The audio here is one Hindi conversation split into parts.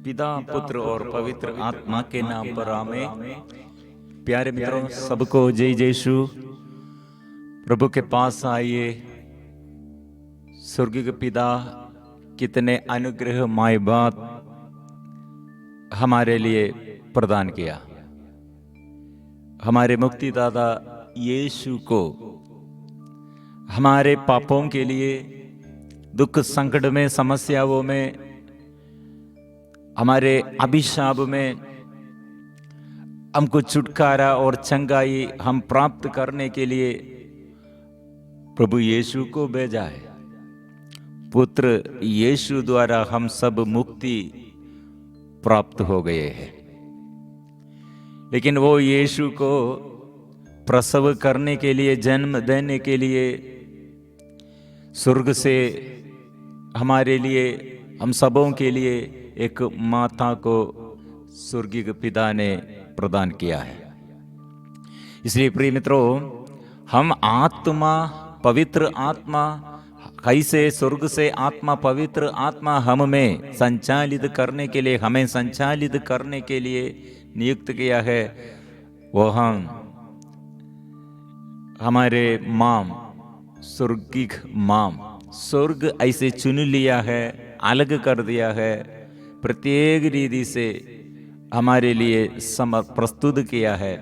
पिता, पुत्र और पवित्र आत्मा के नाम पर आमीन। प्यारे मित्रों, सबको जय यीशु। प्रभु के पास आइए। स्वर्गीय पिता कितने अनुग्रहमय बात हमारे लिए प्रदान किया। हमारे मुक्तिदाता यीशु को हमारे पापों के लिए, दुख संकट में, समस्याओं में, हमारे अभिशाप में हमको छुटकारा और चंगाई हम प्राप्त करने के लिए प्रभु यीशु को भेजा है। पुत्र यीशु द्वारा हम सब मुक्ति प्राप्त हो गए हैं। लेकिन वो यीशु को प्रसव करने के लिए, जन्म देने के लिए स्वर्ग से हमारे लिए, हम सबों के लिए एक माता को स्वर्गीय पिता ने प्रदान किया है। इसलिए प्रिय मित्रों, हम आत्मा, पवित्र आत्मा, कैसे स्वर्ग से आत्मा, पवित्र आत्मा हम में संचालित करने के लिए, हमें संचालित करने के लिए नियुक्त किया है। वो हम हमारे माम, स्वर्गिक माम, स्वर्ग ऐसे चुन लिया है, अलग कर दिया है, प्रत्येक रीति से हमारे लिए प्रस्तुत किया है।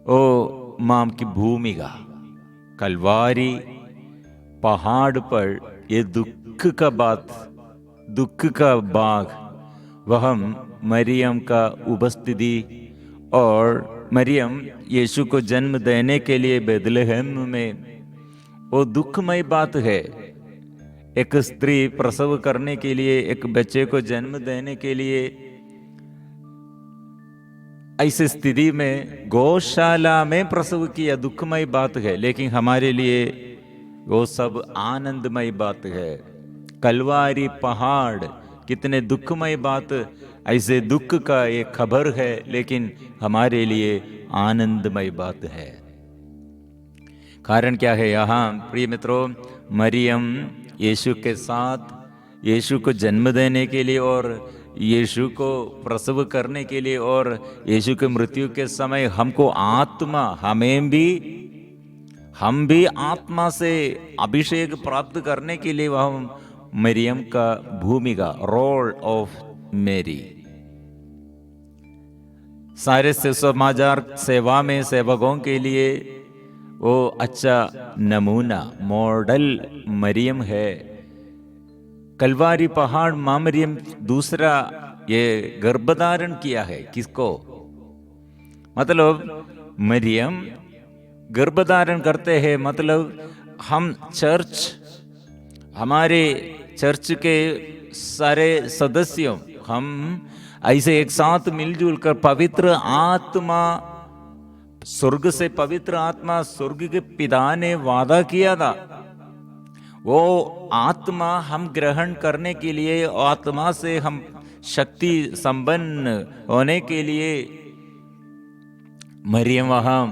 ओ माम की भूमिका कलवारी पहाड़ पर, ये दुख का बात, दुख का बाग, वह मरियम का उपस्थिति, और मरियम यीशु को जन्म देने के लिए बेथलेहम में, वो दुखमय बात है। एक स्त्री प्रसव करने के लिए, एक बच्चे को जन्म देने के लिए, ऐसी स्थिति में गौशाला में प्रसव किया, दुखमय बात है। लेकिन हमारे लिए वो सब आनंदमय बात है। कलवारी पहाड़ कितने दुखमय बात, ऐसे दुख का एक खबर है, लेकिन हमारे लिए आनंदमय बात है। कारण क्या है? यहाँ प्रिय मित्रों, मरियम यीशु के साथ, यीशु को जन्म देने के लिए और यीशु को प्रसव करने के लिए, और यीशु के मृत्यु के समय हमको आत्मा, हम भी आत्मा से अभिषेक प्राप्त करने के लिए वह मरियम का भूमिका, रोल ऑफ मेरी, सारे समाचार सेवा में सेवकों के लिए वो अच्छा नमूना, मॉडल मरियम है। कलवारी पहाड़ मां मरियम, दूसरा ये गर्भधारण किया है किसको? मतलब मरियम गर्भधारण करते हैं, मतलब हम चर्च, हमारे चर्च के सारे सदस्यों, हम ऐसे एक साथ मिलजुल कर पवित्र आत्मा, स्वर्ग से पवित्र आत्मा, स्वर्ग के पिता ने वादा किया था, वो आत्मा हम ग्रहण करने के लिए, आत्मा से हम शक्ति संपन्न होने के लिए मरियम वहां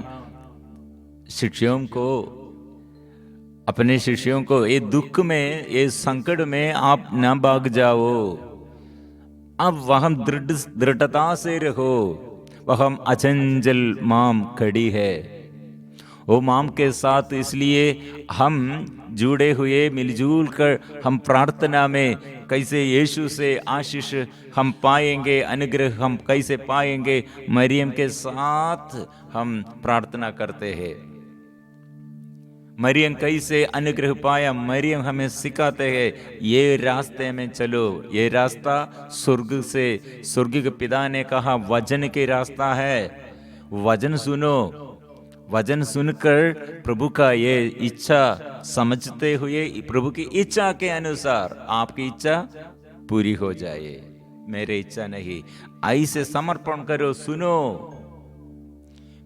शिष्यों को, अपने शिष्यों को, ये दुख में, ये संकट में आप न भाग जाओ, अब वह दृढ़ता से रहो, वह अचंचल माम खड़ी है। वो माम के साथ इसलिए हम जुड़े हुए, मिलजुल कर हम प्रार्थना में कैसे यीशु से आशीष हम पाएंगे, अनुग्रह हम कैसे पाएंगे, मरियम के साथ हम प्रार्थना करते हैं। मरियम कैसे अनुग्रह पाया, मरियम हमें सिखाते हैं, ये रास्ते में चलो, ये रास्ता स्वर्ग से, स्वर्ग के पिता ने कहा वचन के रास्ता है, वचन सुनो, वचन सुनकर प्रभु का ये इच्छा समझते हुए, प्रभु की इच्छा के अनुसार आपकी इच्छा पूरी हो जाए, मेरी इच्छा नहीं, ऐसे समर्पण करो, सुनो।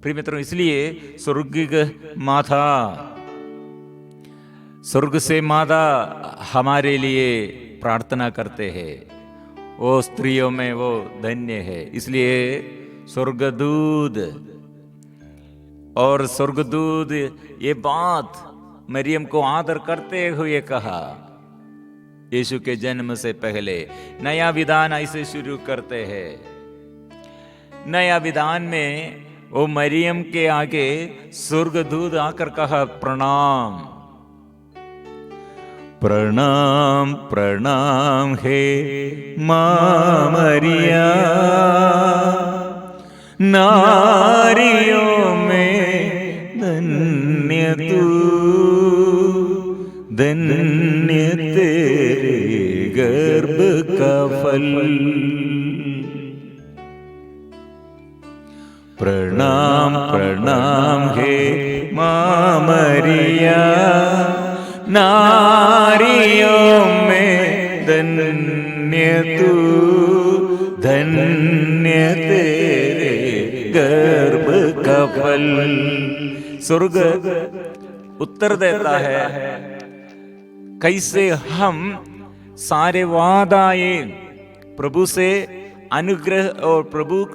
प्रिय मित्रों, इसलिए स्वर्गीय माता, स्वर्ग से माता हमारे लिए प्रार्थना करते हैं, वो स्त्रियों में वो धन्य है। इसलिए स्वर्गदूत, और स्वर्गदूत ये बात मरियम को आदर करते हुए कहा, यीशु के जन्म से पहले नया विधान ऐसे शुरू करते हैं। नया विधान में वो मरियम के आगे स्वर्गदूत आकर कहा, प्रणाम प्रणाम प्रणाम हे मां मरिया, नारियों में धन्य तू, धन्य तेरे गर्भ का फल। प्रणाम प्रणाम हे मां मरिया, नारियों में धन्य तू, धन्य तेरे गर्भ का फल। स्वर्ग उत्तर देता है, कैसे हम सारे वादाए प्रभु से अनुग्रह और प्रभु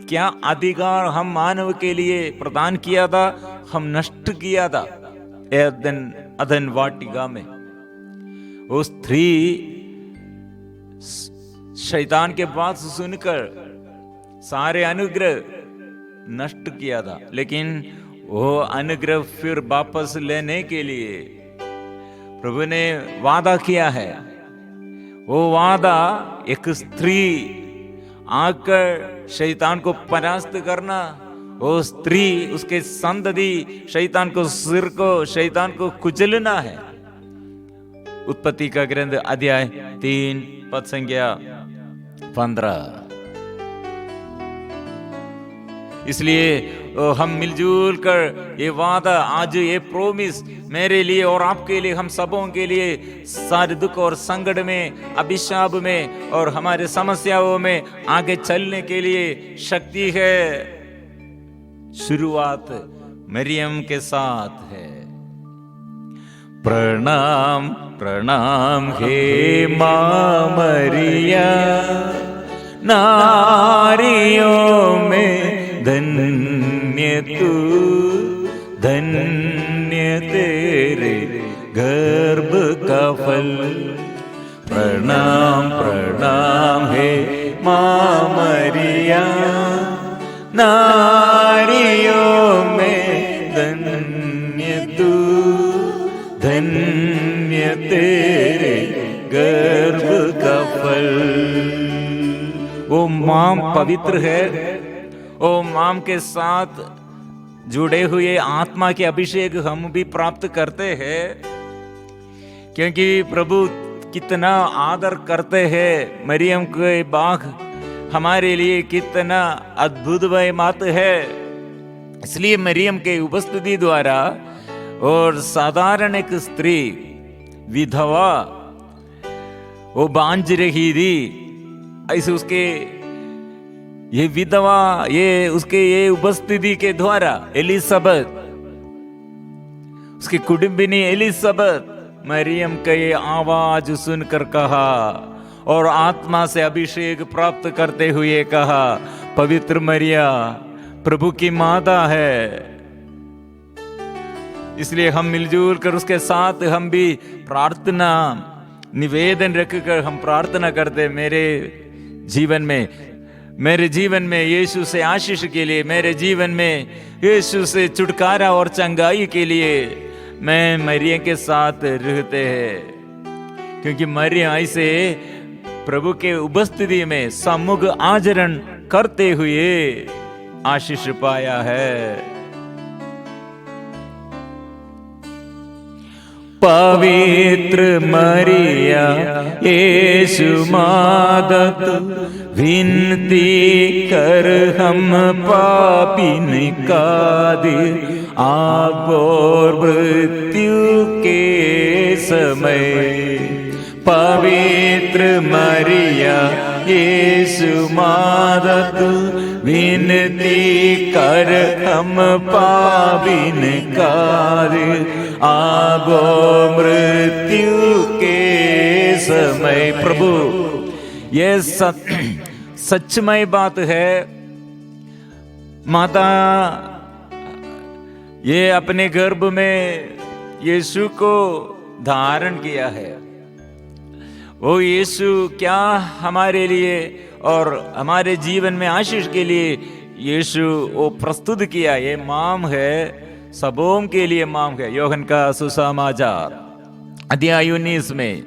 क्या अधिकार हम मानव के लिए प्रदान किया था, हम नष्ट किया था अदन वाटिका में। वो स्त्री शैतान के बात सुनकर सारे अनुग्रह नष्ट किया था, लेकिन वो अनुग्रह फिर वापस लेने के लिए प्रभु ने वादा किया है। वो वादा एक स्त्री आकर शैतान को परास्त करना, वो स्त्री उसके संतति शैतान को सिर को शैतान को कुचलना है। उत्पत्ति का ग्रंथ अध्याय 3 पद संख्या 15। इसलिए हम मिलजुल कर ये वादा, आज ये प्रोमिस मेरे लिए और आपके लिए, हम सबों के लिए सारे दुख और संकट में, अभिशाप में और हमारे समस्याओं में आगे चलने के लिए शक्ति है। शुरुआत मरियम के साथ है। प्रणाम प्रणाम हे मां मरिया, नारियों में धन्य तू, धन्य तेरे गर्भ का फल। प्रणाम प्रणाम हे मां मरिया, नारियों में धन्य तू, धन्य तेरे गर्भ का फल। वो मां पवित्र है, वो मां के साथ जुड़े हुए आत्मा के अभिषेक हम भी प्राप्त करते हैं, क्योंकि प्रभु कितना आदर करते हैं। मरियम के बाग हमारे लिए कितना अद्भुतमय बात है। इसलिए मरियम के उपस्थिति द्वारा और साधारण एक स्त्री विधवा वो बांझ रही थी, ऐसे उसके ये विधवा ये उसके ये उपस्थिति के द्वारा एलिजाबेथ, उसकी कुटुंबिनी एलिजाबेथ मरियम का ये आवाज सुनकर कहा और आत्मा से अभिषेक प्राप्त करते हुए कहा, पवित्र मरिया प्रभु की माता है। इसलिए हम मिलजुल कर उसके साथ हम भी प्रार्थना निवेदन रखकर हम प्रार्थना करते, मेरे जीवन में यीशु से आशीष के लिए, मेरे जीवन में यीशु से छुटकारा और चंगाई के लिए मैं मरियम के साथ रहते हैं, क्योंकि मरियम ऐसे प्रभु के उपस्थिति में सम्मुख आचरण करते हुए आशीष पाया है। पवित्र मरिया यीशु मादत विनती कर हम पापिन का दिल, आप और मृत्यु के समय। पवित्र मरिया यीशु मादत विनती कर हम पापिन का दिल, आगो मृत्यु के समय। प्रभु ये सच्चमय बात है। माता ये अपने गर्भ में यीशु को धारण किया है वो यीशु क्या हमारे लिए और हमारे जीवन में आशीष के लिए यीशु वो प्रस्तुत किया। ये माम है, सबों के लिए माम है। योहन का सुसमाचार अध्याय 19 में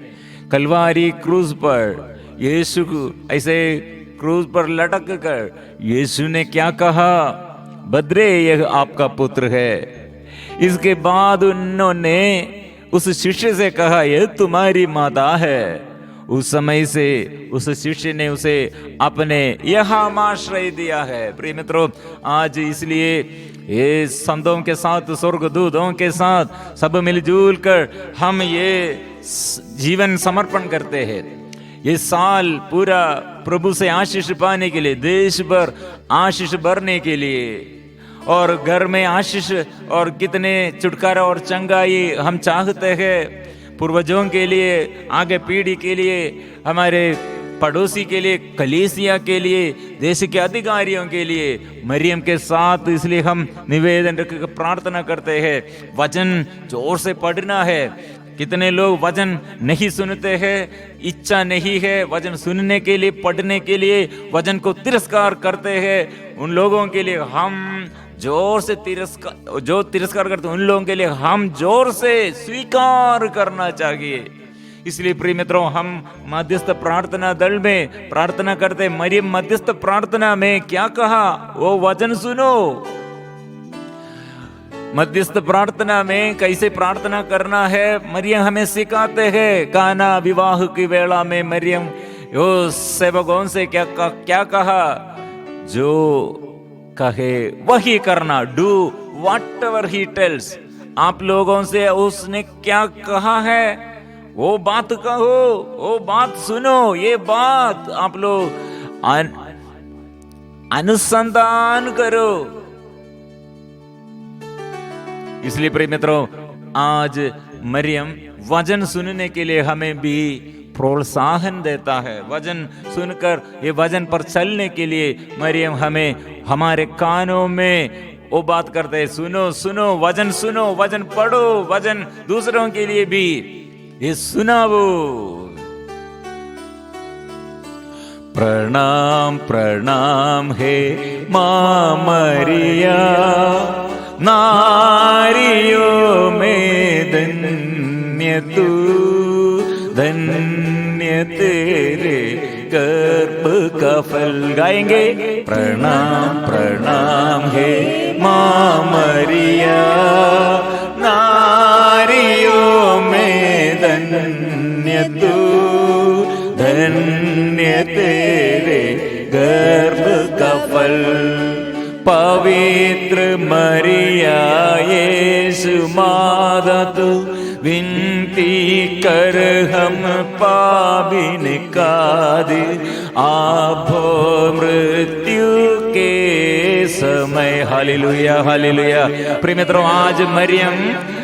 कलवारी क्रूज पर यीशु ऐसे क्रूज पर लटक कर यीशु ने क्या कहा? बद्रे, यह आपका पुत्र है। इसके बाद उन्होंने उस शिष्य से कहा, यह तुम्हारी माता है। उस समय से उस शिष्य ने उसे अपने यहाँ आश्रय दिया है। प्रिय मित्रों, आज इसलिए ये संतों के साथ, स्वर्गदूतों के साथ सब मिलजुल कर हम ये जीवन समर्पण करते हैं। ये साल पूरा प्रभु से आशीष पाने के लिए, देश भर आशीष भरने के लिए, और घर में आशीष और कितने छुटकारा और चंगाई हम चाहते हैं। पूर्वजों के लिए, आगे पीढ़ी के लिए, हमारे पड़ोसी के लिए, कलीसिया के लिए, देश के अधिकारियों के लिए मरियम के साथ इसलिए हम निवेदन रखकर प्रार्थना करते हैं। वचन जोर से पढ़ना है। कितने लोग वचन नहीं सुनते हैं, इच्छा नहीं है वचन सुनने के लिए, पढ़ने के लिए, वचन को तिरस्कार करते हैं। उन लोगों के लिए हम जोर से तिरस्कार करते हैं, उन लोगों के लिए हम जोर से स्वीकार करना चाहिए। इसलिए प्रिय मित्रों, हम मध्यस्थ प्रार्थना दल में प्रार्थना करते। मरियम मध्यस्थ प्रार्थना में क्या कहा? वो वचन सुनो। मध्यस्थ प्रार्थना में कैसे प्रार्थना करना है मरियम हमें सिखाते हैं। काना विवाह की वेला में मरियम यो सेवकों से क्या कहा? जो कहे वही करना, do what ever he tells. आप लोगों से उसने क्या कहा है वो बात कहो, वो बात सुनो। ये बात आप लोग अनुसंधान करो। इसलिए प्रिय मित्रों, आज मरियम वचन सुनने के लिए हमें भी प्रोत्साहन देता है। वचन सुनकर ये वचन पर चलने के लिए मरियम हमें हमारे कानों में वो बात करते हैं, सुनो सुनो, वचन सुनो, वचन पढ़ो, वचन दूसरों के लिए भी ये सुनाओ। प्रणाम प्रणाम हे मां मरिया, नारियों में धन्य तू, धन्य तेरे गर्भ का फल। गाएंगे प्रणाम प्रणाम हे मां मरिया, नारियों में धन्य तू, धन्य तेरे गर्भ का फल। पवित्र मरिया यीशु माता तू, विनती कर हम पापिन का दे, आपो मृत्यु के समय। Hallelujah hallelujah. प्रिय मित्रों, आज मरियम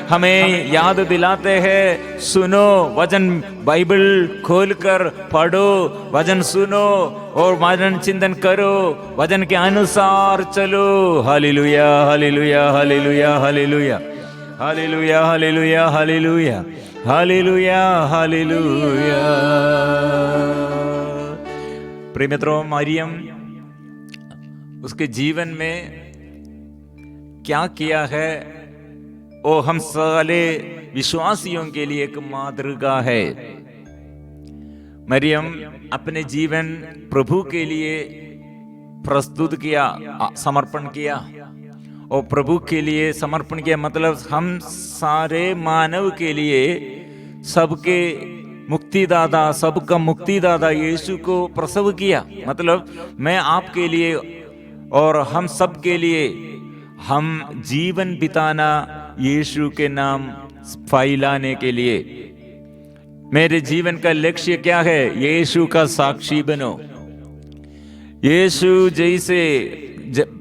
हमें याद दिलाते हैं, सुनो वचन, बाइबल खोलकर पढ़ो, वचन सुनो और वचन चिंतन करो, वचन के अनुसार चलो। Hallelujah hallelujah hallelujah hallelujah hallelujah hallelujah hallelujah hallelujah hallelujah. प्रिय मित्रों, मरियम उसके जीवन में क्या किया है वो हम सारे विश्वासियों के लिए एक मातृका है। मरियम अपने जीवन प्रभु के लिए प्रस्तुत किया, समर्पण किया। और प्रभु के लिए समर्पण किया मतलब हम सारे मानव के लिए, सबके मुक्तिदाता, सबका मुक्तिदाता यीशु को प्रसव किया। मतलब मैं आपके लिए और हम सब के लिए हम जीवन बिताना यीशु के नाम फैलाने के लिए। मेरे जीवन का लक्ष्य क्या है? यीशु का साक्षी बनो। यीशु जैसे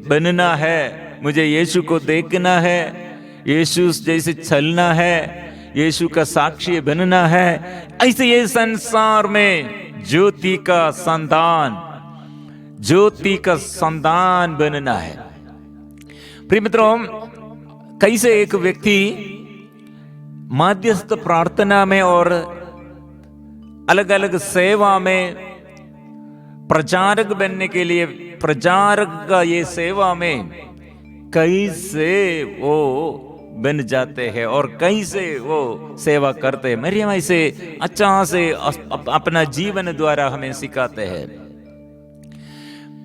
बनना है, मुझे यीशु को देखना है, यीशु जैसे चलना है, यीशु का साक्षी बनना है। ऐसे ये संसार में ज्योति का संतान बनना है। प्रिय मित्रों, कैसे एक व्यक्ति मध्यस्थ प्रार्थना में और अलग अलग सेवा में प्रचारक बनने के लिए, प्रचारक का ये सेवा में कैसे वो बन जाते हैं और कैसे वो सेवा करते हैं। मरियम ऐसे अच्छा से अपना जीवन द्वारा हमें सिखाते हैं।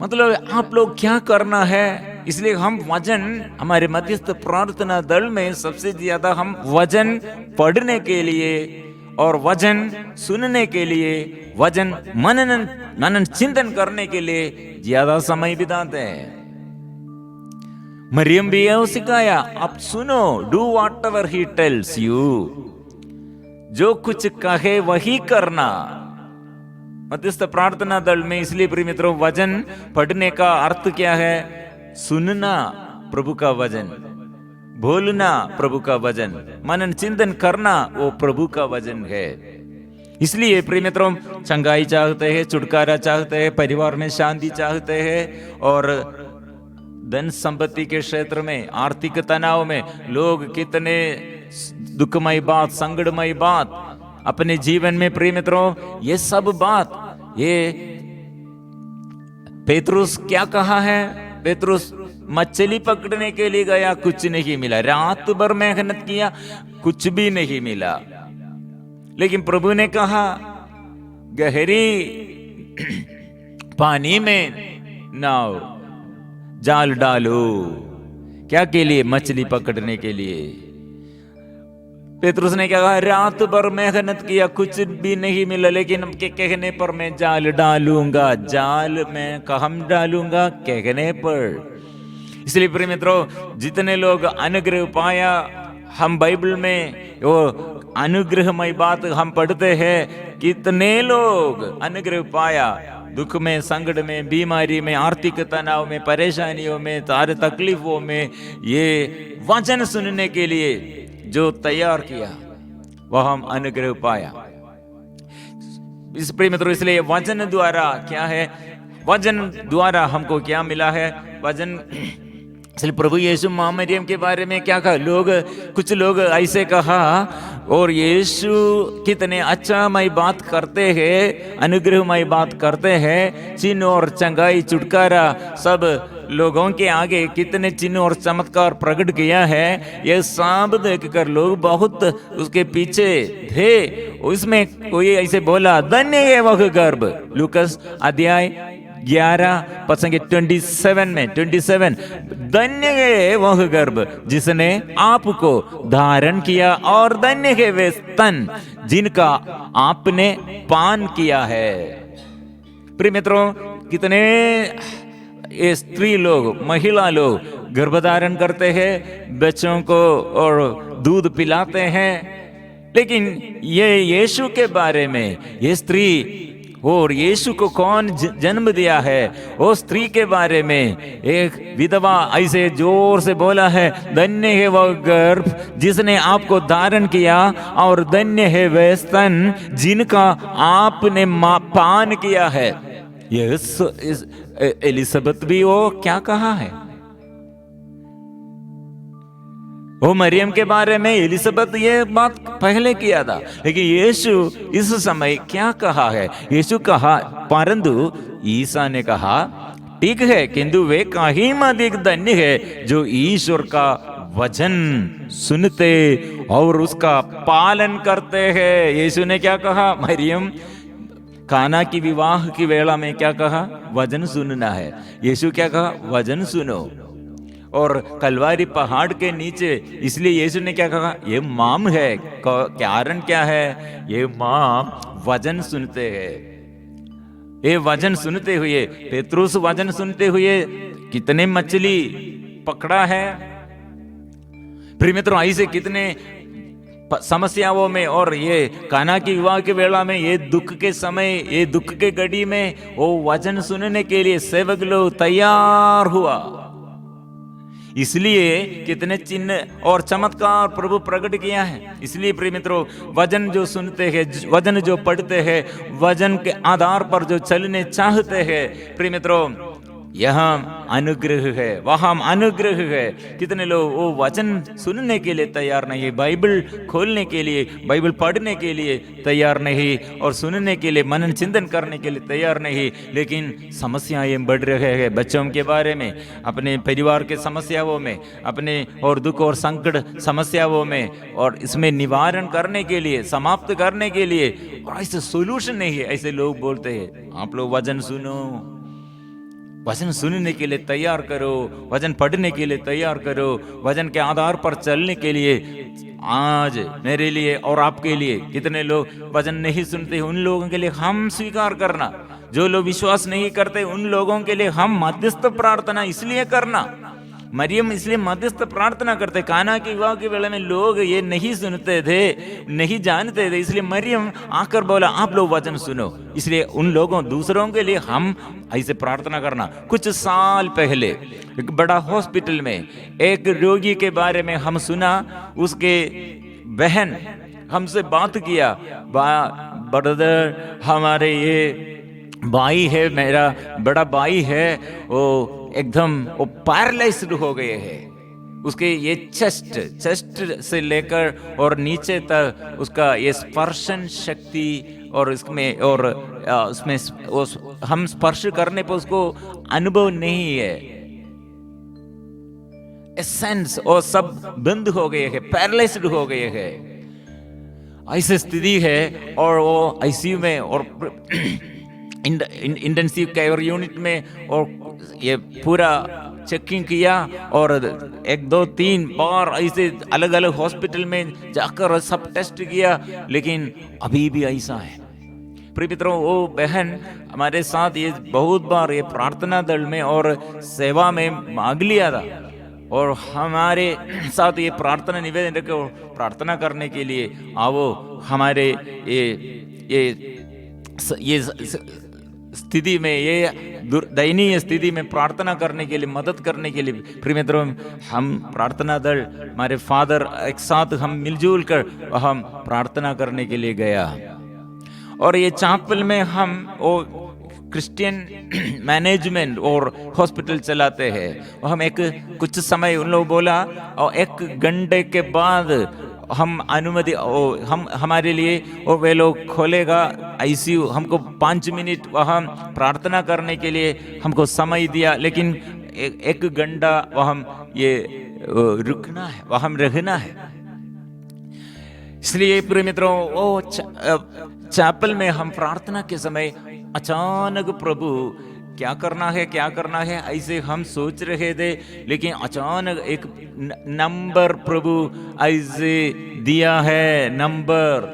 मतलब आप लोग क्या करना है, इसलिए हम वचन, हमारे मध्यस्थ प्रार्थना दल में सबसे ज्यादा हम वचन पढ़ने के लिए और वचन सुनने के लिए, वचन मनन चिंतन करने के लिए ज्यादा समय बिताते हैं। मरियम भी यह सिखाया, आप सुनो, do what ever he tells you, जो कुछ कहे वही करना। मध्यस्थ प्रार्थना दल में इसलिए प्रिय मित्रों वचन पढ़ने का अर्थ क्या है? सुनना प्रभु का वचन, बोलना प्रभु का वचन, मनन चिंतन करना वो प्रभु का वचन है। इसलिए प्रिय मित्रों चंगाई चाहते हैं, छुटकारा चाहते हैं, परिवार में शांति चाहते हैं, और धन संपत्ति के क्षेत्र में, आर्थिक तनाव में लोग कितने दुखमय बात, संकटमय बात अपने जीवन में, प्रिय मित्रों ये सब बात, ये पेतरुस क्या कहा है? पेतरुस मछली पकड़ने के लिए गया, कुछ नहीं मिला, रात भर मेहनत किया, कुछ भी नहीं मिला। लेकिन प्रभु ने कहा गहरी पानी में नाव जाल डालो, क्या के लिए? मछली पकड़ने के लिए। पेतरुस ने क्या कहा? रात भर मेहनत किया, कुछ भी नहीं मिला, लेकिन कहने पर मैं जाल डालूंगा। जाल में हम डालूंगा कहने पर। इसलिए प्रिय मित्रों जितने लोग अनुग्रह पाया, हम बाइबल में वो अनुग्रहमय बात हम पढ़ते हैं, कितने लोग अनुग्रह पाया, दुख में, संकट में, बीमारी में, आर्थिक तनाव में, परेशानियों में, सारे तकलीफों में, ये वचन सुनने के लिए जो तैयार किया वह हम अनुग्रह पाया। इस प्रिय मित्रों इसलिए वचन द्वारा क्या है? वचन द्वारा हमको क्या मिला है? वचन, इसलिए प्रभु यीशु मां मरियम के बारे में क्या कहा? कुछ लोग ऐसे कहा, और यीशु कितने अच्छामय बात करते हैं, अनुग्रहमय बात करते हैं, चिन्ह और चंगाई, छुटकारा सब लोगों के आगे कितने चिन्ह और चमत्कार प्रकट किया है। ये सब देखकर लोग बहुत उसके पीछे थे। उसमें कोई ऐसे बोला, धन्य है वह गर्भ, लूकस अध्याय 11 पद संख्या 27, धन्य है वह गर्भ जिसने आपको धारण किया, और धन्य है वे स्तन जिनका आपने पान किया है। प्रिय मित्रों कितने ये स्त्री लोग, महिला लोग गर्भधारण करते हैं, बच्चों को और दूध पिलाते हैं, लेकिन ये यीशु के बारे में, ये स्त्री और यीशु को कौन जन्म दिया है, वो स्त्री के बारे में एक विधवा ऐसे जोर से बोला है, धन्य है वह गर्भ जिसने आपको धारण किया, और धन्य है वे स्तन जिनका आपने पान किया है। इस एलिजाबेथ भी वो क्या कहा है? वो मरियम के बारे में एलिजाबेथ ये बात पहले किया था, लेकिन यीशु इस समय क्या कहा है? यीशु कहा, परंतु ईसा ने कहा, ठीक है, किंतु वे कहीं अधिक धन्य है जो ईश्वर का वचन सुनते और उसका पालन करते हैं। यीशु ने क्या कहा? मरियम काना की विवाह की वेला में क्या कहा? वचन सुनना है। यीशु क्या कहा? वचन सुनो। और कलवारी पहाड़ के नीचे, इसलिए यीशु ने क्या कहा? ये माम है। कारण क्या है? ये माम वचन सुनते हैं। ये वचन सुनते हुए, पेतरुस वचन सुनते हुए कितने मछली पकड़ा है। प्रिय मित्रों ऐसे कितने समस्याओं में, और ये काना की विवाह के वेला में, ये दुख के समय, ये दुख के घड़ी में वो वचन सुनने के लिए सेवक लोग तैयार हुआ। इसलिए कितने चिन्ह और चमत्कार प्रभु प्रकट किया है। इसलिए प्रिय मित्रों वचन जो सुनते हैं, वचन जो पढ़ते हैं, वचन के आधार पर जो चलने चाहते हैं, प्रिय मित्रों यहाँ अनुग्रह है, वहाँ अनुग्रह है। कितने लोग वो वचन सुनने के लिए तैयार नहीं, बाइबल खोलने के लिए, बाइबल पढ़ने के लिए तैयार नहीं, और सुनने के लिए, मनन चिंतन करने के लिए तैयार नहीं। लेकिन समस्याएं बढ़ रहे हैं बच्चों के बारे में, अपने परिवार के समस्याओं में, अपने और दुख और संकट समस्याओं में, और इसमें निवारण करने के लिए, समाप्त करने के लिए। और ऐसे सोल्यूशन नहीं है। ऐसे लोग बोलते हैं, आप लोग वचन सुनो, वचन सुनने के लिए तैयार करो, वचन पढ़ने के लिए तैयार करो, वचन के आधार पर चलने के लिए। आज मेरे लिए और आपके लिए कितने लोग वचन नहीं सुनते, उन लोगों के लिए हम स्वीकार करना। जो लोग विश्वास नहीं करते उन लोगों के लिए हम मध्यस्थ प्रार्थना इसलिए करना। मरियम इसलिए मध्यस्थ प्रार्थना करते। काना के विवाह के वेले में लोग ये नहीं सुनते थे, नहीं जानते थे, इसलिए मरियम आकर बोला आप लोग वचन सुनो। इसलिए उन लोगों, दूसरों के लिए हम ऐसे प्रार्थना करना। कुछ साल पहले एक बड़ा हॉस्पिटल में एक रोगी के बारे में हम सुना, उसके बहन हमसे बात किया, ब्रदर हमारे ये भाई है, मेरा बड़ा भाई है, वो एकदम वो पैरालाइज्ड हो गए हैं। उसके ये चेस्ट से लेकर और नीचे तक उसका ये स्पर्शन शक्ति, और इसमें और उसमें हम स्पर्श करने पर उसको अनुभव नहीं है, एसेंस और सब बंद हो गए हैं, पैरालाइज्ड हो गए हैं। ऐसी स्थिति है। और वो आईसीयू में और इंटेंसिव केयर यूनिट में, और ये पूरा चेकिंग किया, और 1 2 3 बार ऐसे अलग अलग हॉस्पिटल में जाकर सब टेस्ट किया, लेकिन अभी भी ऐसा है। प्रिय मित्रों, वो बहन हमारे साथ ये बहुत बार ये प्रार्थना दल में और सेवा में मांग लिया था, और हमारे साथ ये प्रार्थना निवेदन रखे, प्रार्थना करने के लिए आओ, हमारे ये स्थिति में, ये दयनीय स्थिति में प्रार्थना करने के लिए, मदद करने के लिए। प्रिय मित्रों, हम प्रार्थना दल, हमारे फादर एक साथ हम मिलजुल कर हम प्रार्थना करने के लिए गया। और ये चैपल में हम वो क्रिश्चियन मैनेजमेंट और हॉस्पिटल चलाते हैं। हम एक कुछ समय उन लोग बोला, और 1 घंटे के बाद हम अनुमति, हम हमारे लिए, और वे लोग खोलेगा आईसीयू। हमको 5 मिनट वहाँ प्रार्थना करने के लिए हमको समय दिया, लेकिन 1 घंटा वहाँ ये रुकना है, वहाँ रहना है। इसलिए प्रिय मित्रों, वो चैपल में हम प्रार्थना के समय अचानक प्रभु क्या करना है ऐसे हम सोच रहे थे, लेकिन अचानक एक नंबर प्रभु ऐसे दिया है। नंबर,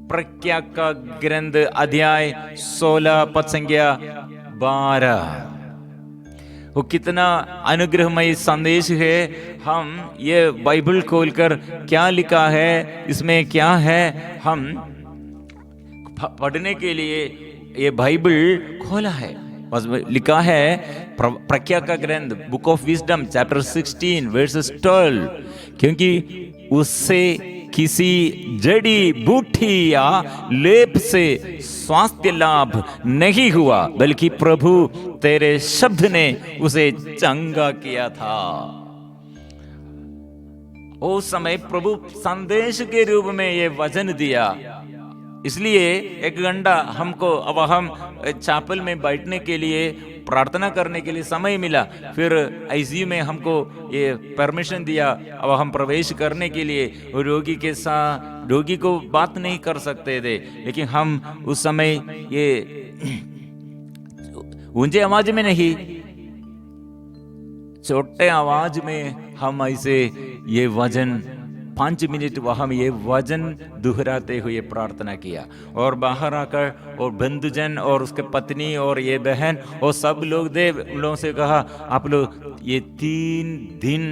प्रज्ञा का ग्रंथ अध्याय 16 पद संख्या 12। वो कितना अनुग्रहमय संदेश है। हम ये बाइबल खोलकर क्या लिखा है, इसमें क्या है, हम पढ़ने के लिए ये बाइबल खोला है। बस लिखा है प्रज्ञा का ग्रंथ, book of wisdom chapter 16 versus 12, क्योंकि उससे किसी जड़ी बूटी या लेप से स्वास्थ्य लाभ नहीं हुआ, बल्कि प्रभु तेरे शब्द ने उसे चंगा किया था। उस समय प्रभु संदेश के रूप में ये वचन दिया, इसलिए 1 घंटा हमको, अब हम चैपल में बैठने के लिए, प्रार्थना करने के लिए समय मिला। फिर आईसीयू में हमको ये परमिशन दिया, अब हम प्रवेश करने के लिए। रोगी के साथ, रोगी को बात नहीं कर सकते थे, लेकिन हम उस समय ये ऊंचे आवाज में नहीं, छोटे आवाज में हम ऐसे ये वचन 5 मिनट वहाँ ये वचन दोहराते हुए प्रार्थना किया। और बाहर आकर और बंधुजन और उसके पत्नी और ये बहन और सब लोग थे, उन लोगों से कहा आप लोग ये 3 दिन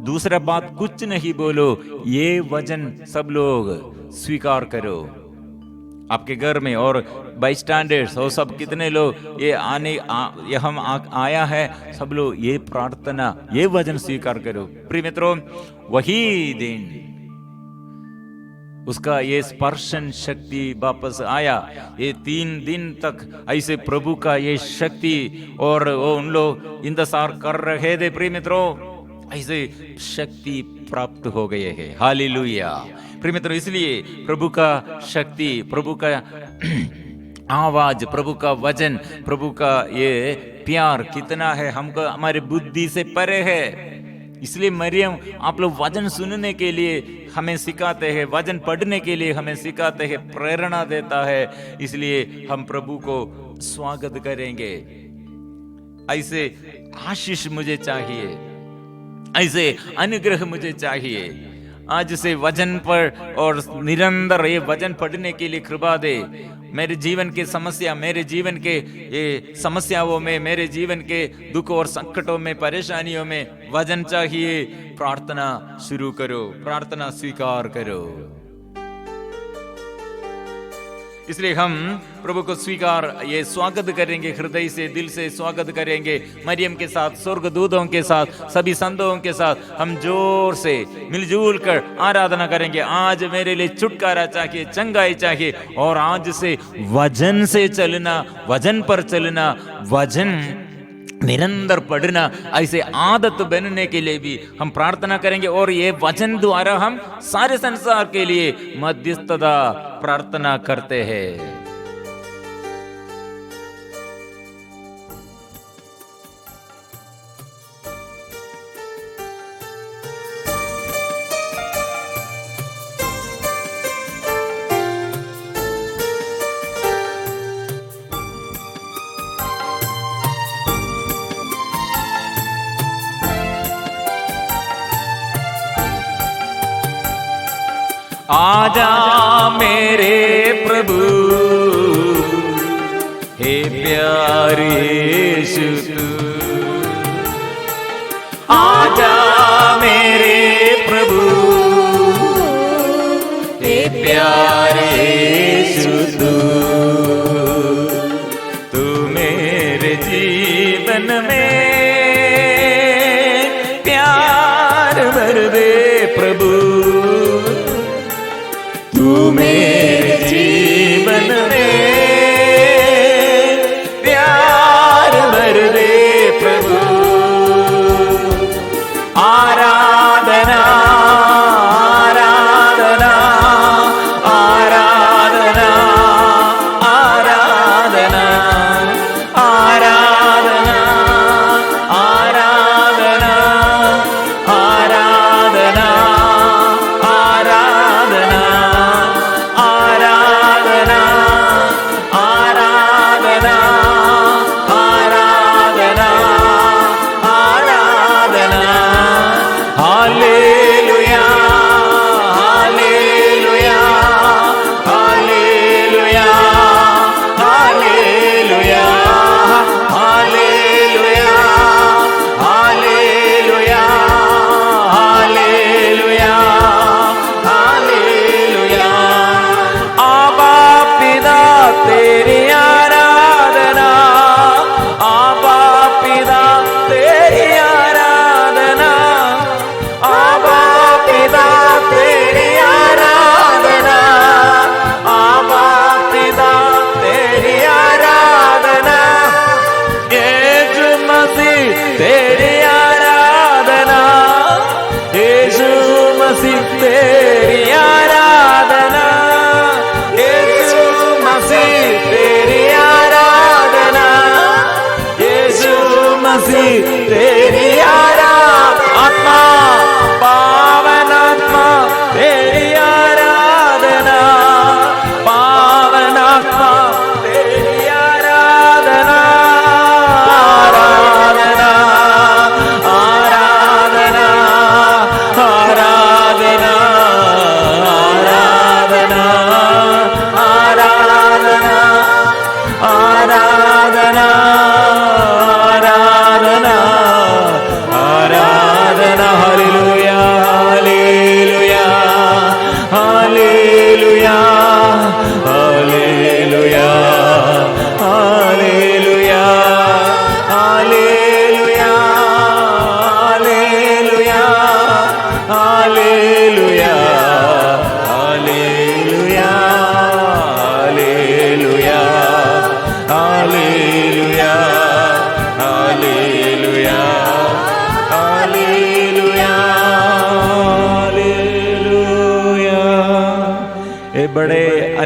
दूसरा बात कुछ नहीं बोलो, ये वचन सब लोग स्वीकार करो आपके घर में। और बाई स्टैंडर्ड्स और सब कितने लोग ये ये हम आया है, सब लोग ये प्रार्थना, ये वचन स्वीकार करो। प्रिय मित्रों, वही दिन उसका ये स्पर्शन शक्ति वापस आया। ये 3 दिन तक ऐसे प्रभु का ये शक्ति, और वो उन लोग इंतजार कर रहे थे प्रिय मित्रों, ऐसे शक्ति प्राप्त हो गए हैं। हालेलुया प्रिय मित्रों। इसलिए प्रभु का शक्ति, प्रभु का आवाज, प्रभु का वचन, प्रभु का ये प्यार कितना है हमको, हमारे बुद्धि से परे है। इसलिए मरियम आप लोग वचन सुनने के लिए हमें सिखाते हैं, वचन पढ़ने के लिए हमें सिखाते हैं, प्रेरणा देता है। इसलिए हम प्रभु को स्वागत करेंगे। ऐसे आशीष मुझे चाहिए, ऐसे अनुग्रह मुझे चाहिए। आज से वचन पर और निरंतर ये वचन पढ़ने के लिए कृपा दे। मेरे जीवन के समस्या, मेरे जीवन के ये समस्याओं में, मेरे जीवन के दुख और संकटों में, परेशानियों में वचन चाहिए। प्रार्थना शुरू करो, प्रार्थना स्वीकार करो। इसलिए हम प्रभु को स्वीकार, ये स्वागत करेंगे, हृदय से, दिल से स्वागत करेंगे। मरियम के साथ, स्वर्गदूतों के साथ, सभी संतों के साथ हम जोर से मिलजुल कर आराधना करेंगे। आज मेरे लिए छुटकारा चाहिए, चंगाई चाहिए, और आज से वचन से चलना, वचन पर चलना, वचन निरंतर पढ़ना, ऐसे आदत बनने के लिए भी हम प्रार्थना करेंगे। और ये वचन द्वारा हम सारे संसार के लिए मध्यस्थता प्रार्थना करते हैं। आजा मेरे प्रभु, हे प्यारे यीशु तू, आजा मेरे प्रभु, हे प्यारे यीशु तू, तू मेरे जीवन में प्यार भर दे प्रभु, तू मेरे जीवन में प्यार भर दे प्रभु। आराधना आराधना आराधना आराधना आराधना आराधना आराधना आराधना आराधना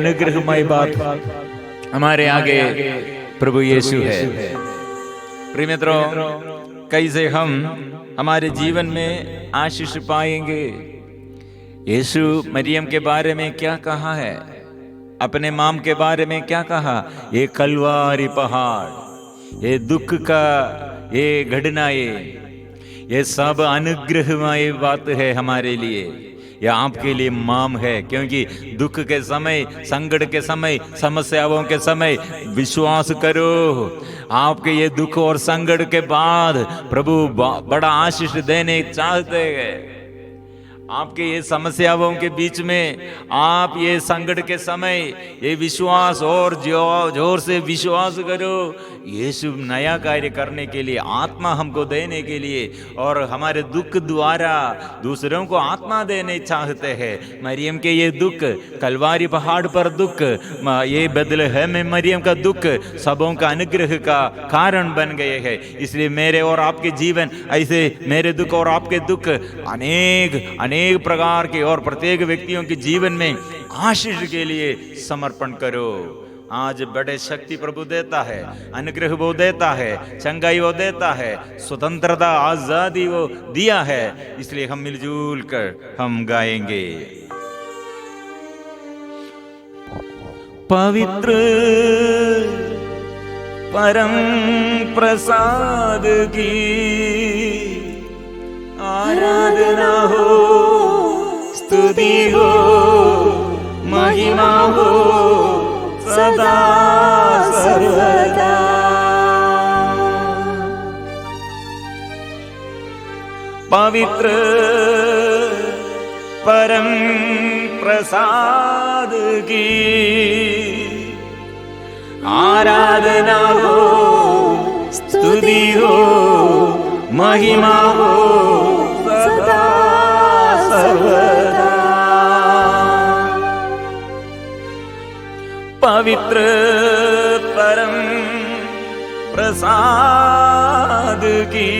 अनुग्रहमय बात हमारे आगे प्रभु यीशु है। प्रिय मित्रों, कैसे हम हमारे जीवन में आशीष पाएंगे? यीशु मरियम के बारे में क्या कहा है, अपने माम के बारे में क्या कहा? ये कलवारी पहाड़, ये दुख का ये घटना, ये सब अनुग्रहमय बात है हमारे लिए, यह आपके लिए माम है। क्योंकि दुख के समय, संकट के समय, समस्याओं के समय विश्वास करो, आपके ये दुख और संकट के बाद प्रभु बड़ा आशीष देने चाहते हैं। आपके ये समस्याओं के बीच में आप ये संकट के समय ये विश्वास और जोर से विश्वास करो, यीशु नया कार्य करने के लिए, आत्मा हमको देने के लिए और हमारे दुख द्वारा दूसरों को आत्मा देने चाहते हैं। मरियम के ये दुख, कलवारी पहाड़ पर दुख, ये बेथलेहम में मरियम का दुख सबों का अनुग्रह का कारण बन गए हैं। इसलिए मेरे और आपके जीवन ऐसे, मेरे दुख और आपके दुख अनेक प्रकार के और प्रत्येक व्यक्तियों के जीवन में आशीष के लिए समर्पण करो। आज बड़े शक्ति प्रभु देता है, अनुग्रह वो देता है, चंगाई वो देता है, स्वतंत्रता आजादी वो दिया है। इसलिए हम मिलजुल कर हम गाएंगे। पवित्र परम प्रसाद की आराधना हो, स्तुति हो, महिमा हो सदा सर्वदा। पवित्र परम प्रसाद की आराधना हो, स्तुति हो, महिमा हो सदा सर्वदा। पवित्र परम प्रसाद की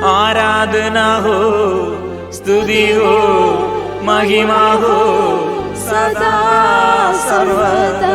आराधना हो, स्तुति हो, महिमा हो सदा सर्वदा।